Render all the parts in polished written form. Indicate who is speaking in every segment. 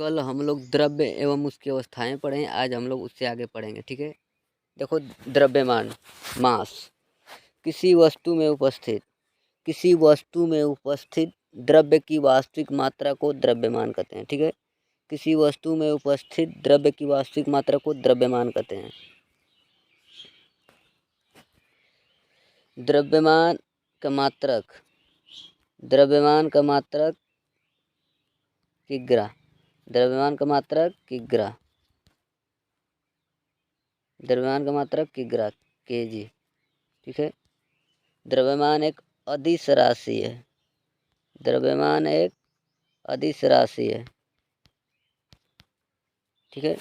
Speaker 1: कल हम लोग द्रव्य एवं उसकी अवस्थाएं पढ़े, आज हम लोग उससे आगे पढ़ेंगे। ठीक है, देखो द्रव्यमान, मास, किसी वस्तु में उपस्थित द्रव्य की वास्तविक मात्रा को द्रव्यमान कहते हैं। ठीक है, किसी वस्तु में उपस्थित द्रव्य की वास्तविक मात्रा को द्रव्यमान कहते हैं। द्रव्यमान का मात्रक किग्रा, द्रव्यमान का मात्रक किग्रा, केजी। ठीक है, द्रव्यमान एक अदिश राशि है। ठीक है,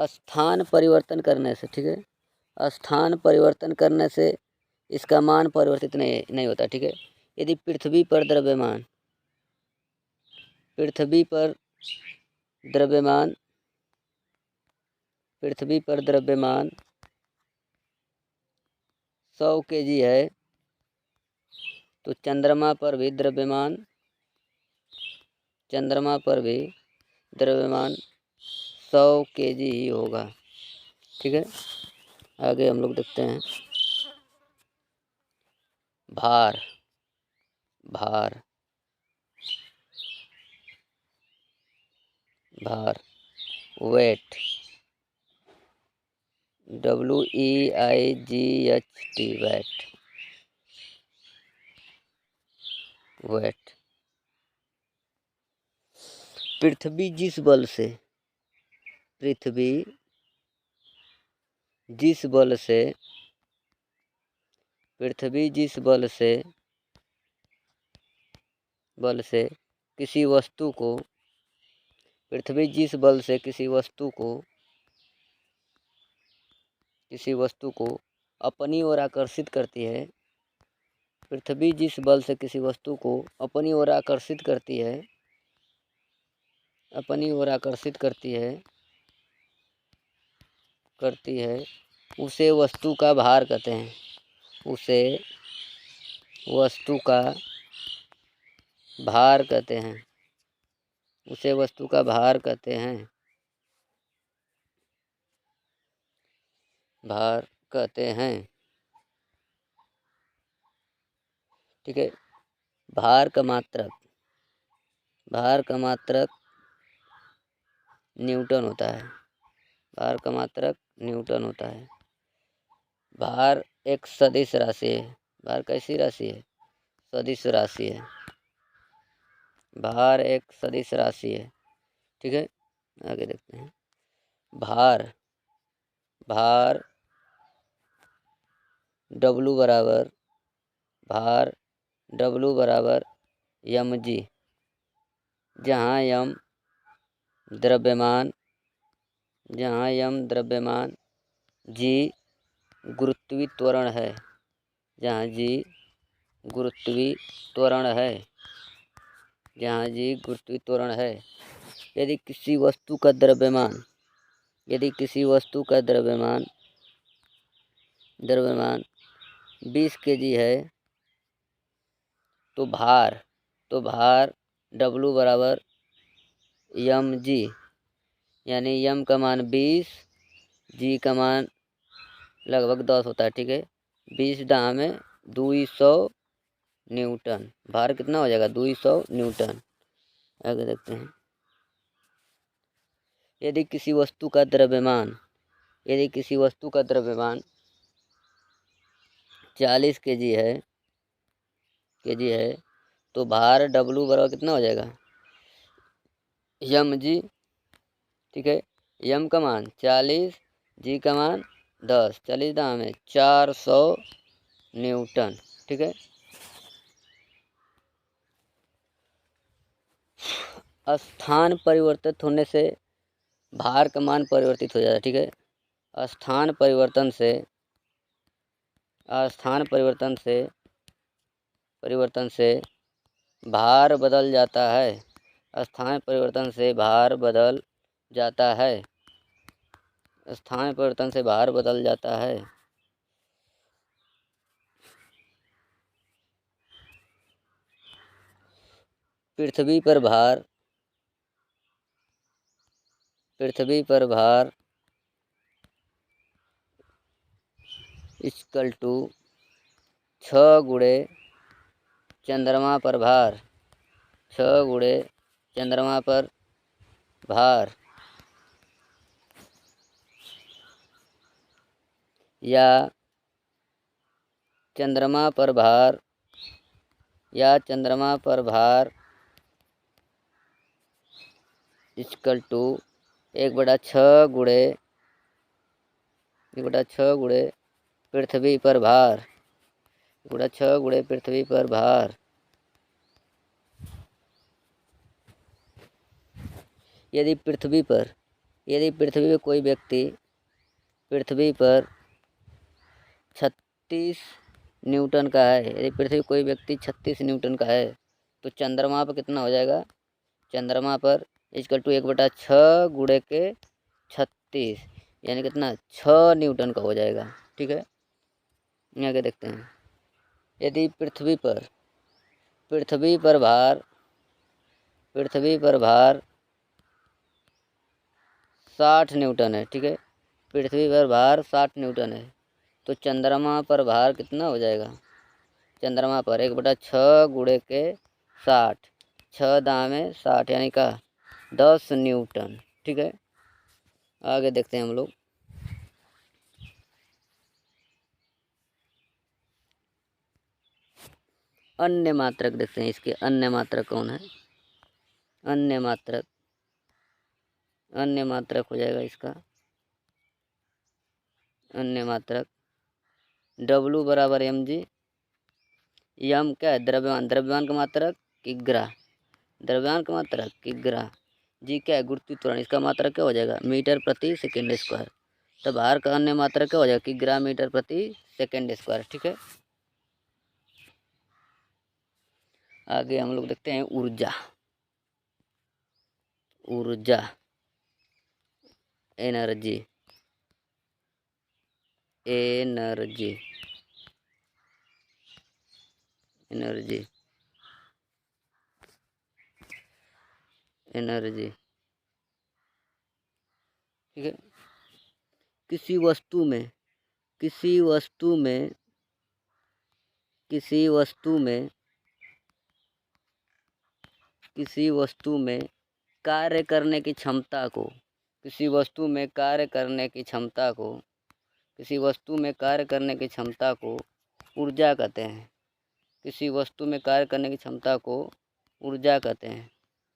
Speaker 1: स्थान परिवर्तन करने से इसका मान परिवर्तित नहीं होता। ठीक है, यदि पृथ्वी पर द्रव्यमान 100 kg है, तो चंद्रमा पर भी द्रव्यमान 100 kg ही होगा। ठीक है, आगे हम लोग देखते हैं भार वेट, WEIGHT, वेट। पृथ्वी जिस बल से किसी वस्तु को अपनी ओर आकर्षित करती है, पृथ्वी जिस बल से किसी वस्तु को अपनी ओर आकर्षित करती है, उसे वस्तु का भार कहते हैं। भार कहते हैं। ठीक है, भार का मात्रक न्यूटन होता है। भार एक सदिश राशि है। भार कैसी राशि है? सदिश राशि है। भार एक सदिश राशि है। ठीक है, आगे देखते हैं। भार W बराबर mg, जहाँ m द्रव्यमान, g गुरुत्वीय त्वरण है। यदि किसी वस्तु का द्रव्यमान 20 kg है, तो भार W बराबर mg, यानी m का मान 20, g का मान लगभग 10 होता है। ठीक है, 20 दाम में 200 न्यूटन। भार कितना हो जाएगा? 200 न्यूटन। आगे देखते हैं। यदि किसी वस्तु का द्रव्यमान 40 kg है, तो भार W बराबर कितना हो जाएगा? mg। ठीक है, m का मान 40, g का मान 10, 40 दाम है 400 न्यूटन। ठीक है, स्थान परिवर्तित होने से भार का मान परिवर्तित हो जाता है। ठीक है, स्थान परिवर्तन से भार बदल जाता है। स्थान परिवर्तन से भार बदल जाता है। पृथ्वी पर भार पृथ्वी पर भार इक्वल टू 6 गुणे चंद्रमा पर भार, 6 गुणे चंद्रमा पर भार, या चंद्रमा पर भार, या चंद्रमा पर भार इक्वल टू 1/6 गुणे, 1/6 गुणे पृथ्वी पर भार, 1/6 गुणे पृथ्वी पर भार, यदि पृथ्वी पर कोई व्यक्ति पृथ्वी पर 36 न्यूटन का है, यदि पृथ्वी कोई व्यक्ति 36 न्यूटन का है, तो चंद्रमा पर कितना हो जाएगा? चंद्रमा पर इक्वल टू 1/6 गुणे के 36, यानी कितना? 6 न्यूटन का हो जाएगा। ठीक है, यहाँ के देखते हैं। यदि पृथ्वी पर भार 60 न्यूटन है, ठीक है, पृथ्वी पर भार 60 न्यूटन है, तो चंद्रमा पर भार कितना हो जाएगा? चंद्रमा पर 1/6 गुणे के 60, 6 दामे 60, यानी का 10 न्यूटन। ठीक है, आगे देखते हैं हम लोग। अन्य मात्रक देखते हैं, इसके अन्य मात्रक कौन है? अन्य मात्रक हो जाएगा इसका अन्य मात्रक W बराबर mg। यम क्या है? द्रव्यमान का मात्रक किग्रा, द्रव्यमान का मात्रक किग्रा। जी क्या है? गुरुत्वीय त्वरण, इसका मात्रक क्या हो जाएगा? मीटर प्रति सेकेंड स्क्वायर। तो भार का अन्य मात्रक क्या हो जाएगा? किग्रा मीटर प्रति सेकेंड स्क्वायर। ठीक है, आगे हम लोग देखते हैं ऊर्जा। एनर्जी ठीक है, किसी वस्तु में कार्य करने की क्षमता को, किसी वस्तु में कार्य करने की क्षमता को ऊर्जा कहते हैं। किसी वस्तु में कार्य करने की क्षमता को ऊर्जा कहते हैं।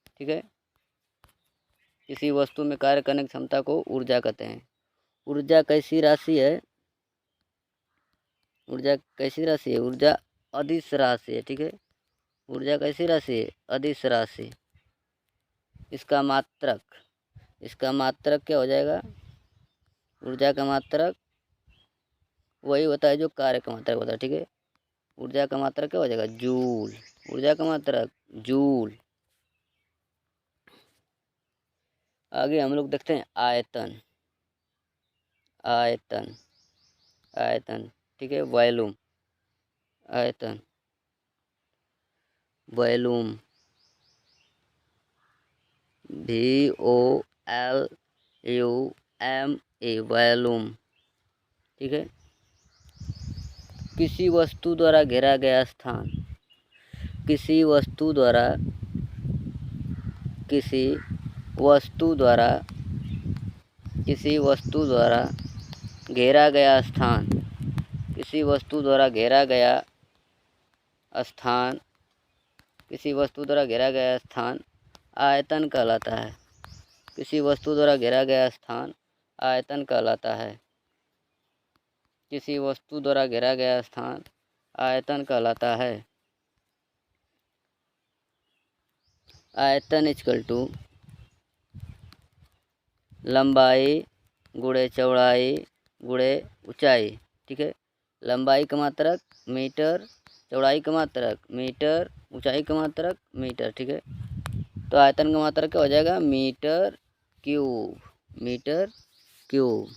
Speaker 1: ठीक है, किसी वस्तु में कार्य करने की क्षमता को ऊर्जा कहते हैं। ऊर्जा कैसी राशि है? ऊर्जा अदिश राशि है। ठीक है, ऊर्जा कैसी राशि है? अदिश राशि। इसका मात्रक क्या हो जाएगा? ऊर्जा का मात्रक वही होता है जो कार्य का मात्रक होता है। ठीक है, ऊर्जा का मात्रक क्या हो जाएगा? जूल। ऊर्जा का मात्रक जूल। आगे हम लोग देखते हैं आयतन। ठीक है, वॉल्यूम। Volume VOLUME, volume. ठीक है, किसी वस्तु द्वारा घेरा गया स्थान, किसी वस्तु द्वारा घेरा गया स्थान, किसी वस्तु द्वारा घेरा गया स्थान आयतन कहलाता है। किसी वस्तु द्वारा घेरा गया स्थान आयतन कहलाता है। किसी वस्तु द्वारा घेरा गया स्थान आयतन कहलाता है। आयतन इक्वल टू लंबाई गुणे चौड़ाई गुणे ऊंचाई। ठीक है, लंबाई का मात्रक मीटर, चौड़ाई का मात्रक मीटर, ऊंचाई का मात्रक मीटर। ठीक है, तो आयतन का मात्रक क्या हो जाएगा? Metre cube.